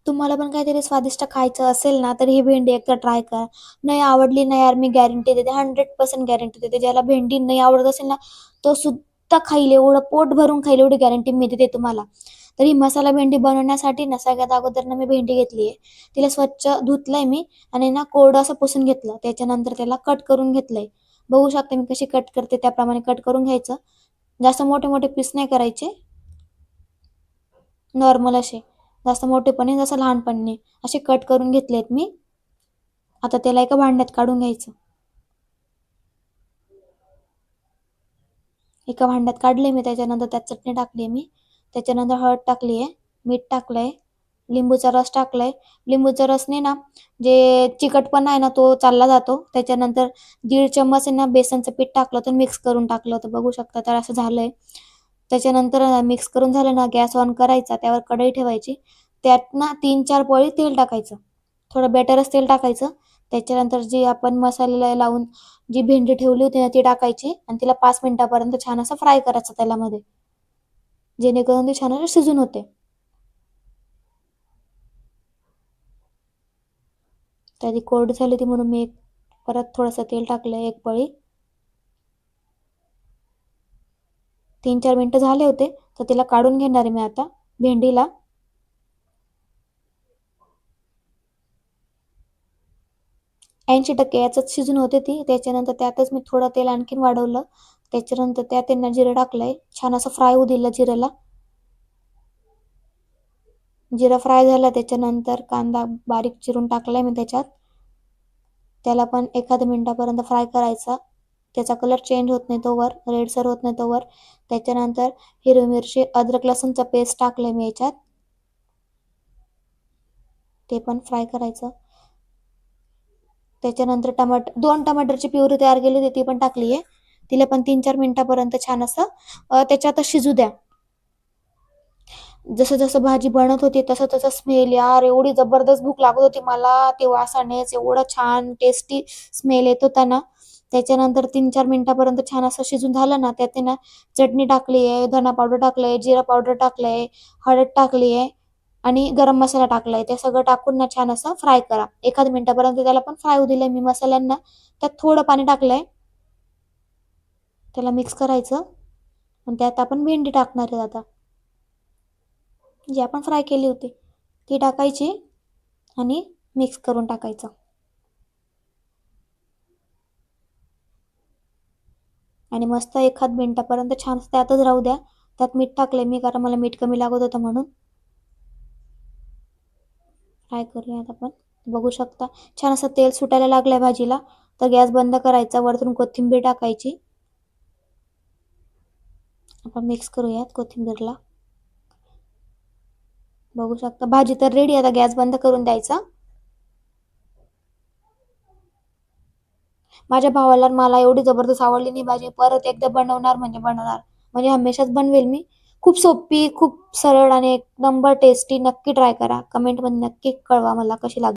तुम्हाला पण काहीतरी स्वादिष्ट खायचं असेल ना, तर ही भेंडी एकदा ट्राय करा. नाही आवडली ना यार, मी गॅरंटी देते, 100% गॅरंटी देते. ज्याला भेंडी नाही आवडत असेल ना, तो सुद्धा खाईल, एवढं पोट भरून खाईल, एवढी गॅरंटी मी देते तुम्हाला. तर ही मसाला भेंडी बनवण्यासाठी ना, सगळ्यात अगोदर ना मी भेंडी घेतली आहे. तिला स्वच्छ धुतलंय मी आणि ना कोरडं असं पुसून घेतलं. त्याच्यानंतर त्याला कट करून घेतलंय. बघू शकता मी कशी कट करते, त्याप्रमाणे कट करून घ्यायचं. जास्त मोठे-मोठे पीस नाही करायचे, नॉर्मल असे. जास्त मोठे पण नाही, जसं लहान पण नाही. असे कट करून घेतलेत मी. आता त्याला एका भांड्यात काढून घ्यायचं. एका भांड्यात काढले मी, त्याच्यानंतर त्यात चटणी टाकली मी. त्याच्यानंतर हळद टाकली आहे, मीठ टाकलंय, लिंबूचा रस टाकलाय. लिंबूचा रसने ना जे चिकटपणा आहे ना तो चालला जातो. त्याच्यानंतर 1.5 चम्मच आहे ना बेसनचं पीठ टाकलं होतं, मिक्स करून टाकलं होतं. बघू शकता तर असं झालंय. त्याच्यानंतर मिक्स करून झालं ना, गॅस ऑन करायचा, त्यावर कढई ठेवायची. त्यात ना 3-4 पळी तेल टाकायचं. थोडं बेटरच तेल टाकायचं. त्याच्यानंतर जी आपण मसाल्याला लावून जी भेंडी ठेवली होती ना ती टाकायची आणि तिला 5 मिनिटापर्यंत छान असं फ्राय करायचं तेलामध्ये, जेणेकरून ती छान असं शिजून होते. तर ती कोरडी झाली होती म्हणून मी परत थोडंसं तेल टाकलं, एक पळी. 3-4 मिनिटं झाले होते, तर तिला काढून घेणार आहे मी आता भेंडीला. 80% याच्यात शिजून होते ती. त्याच्यानंतर त्यातच मी थोडं तेल आणखीन वाढवलं. त्याच्यानंतर त्यात त्यांना जिरं टाकलंय, छान असं फ्राय होऊ दिलं जिऱ्याला. जिरा फ्राय झाला त्याच्यानंतर कांदा बारीक चिरून टाकलाय मी त्याच्यात. त्याला पण एखाद्या मिनिटापर्यंत फ्राय करायचा. त्याचा कलर चेंज होत नाही तोवर, रेडसर होत नाही तोवर. त्याच्यानंतर हिरवी मिरची, अद्रक लसूणचं पेस्ट टाकलंय मी याच्यात. ते पण फ्राय करायचं. त्याच्यानंतर 2 टमाटरची प्युरी तयार केली होती ती पण टाकली आहे. तिला पण 3-4 मिनिटापर्यंत छान असं त्याच्यात शिजू द्या. जसं जसं भाजी बनत होती तसं तसं स्मेल, यार एवढी जबरदस्त भूक लागत होती मला ते वासानेच, एवढं छान टेस्टी स्मेल येत होता ना. त्याच्यानंतर 3-4 मिनिटापर्यंत छान असं शिजून झालं ना, त्यात ना चटणी टाकली आहे, धना पावडर टाकलंय, जिरा पावडर टाकलंय, हळद टाकली आहे आणि गरम मसाला टाकलाय. ते सगळं टाकून ना छान असं फ्राय करा. एखाद मिनिटापर्यंत त्याला पण फ्राय होऊ दिलंय मी मसाल्यांना. त्यात थोडं पाणी टाकलंय. त्याला मिक्स करायचं आणि त्यात आपण भेंडी टाकणार आहे आता, जी आपण फ्राय केली होती ती टाकायची आणि मिक्स करून टाकायचं. आणि मस्त एखाद मिनिटापर्यंत छान त्यातच राहू द्या. त्यात मीठ टाकलंय मी, कारण मला मीठ कमी लागत होतं म्हणून. फ्राय करूयात आपण. बघू शकता छान असं तेल सुटायला लागलंय भाजीला. तर गॅस बंद करायचा, वरतून कोथिंबीर टाकायची. आपण मिक्स करूयात कोथिंबीरला. बघू शकता भाजी तर रेडी. आता गॅस बंद करून द्यायचा. माझ्या भावाला मला एवढी जबरदस्त आवडली नाही भाजी, परत एकदा बनवणार म्हणजे बनवणार, म्हणजे हमेशाच बनवेल मी. खूप सोपी, खूप सरळ आणि एक नंबर टेस्टी. नक्की ट्राय करा. कमेंटमध्ये नक्की कळवा मला कशी लागली.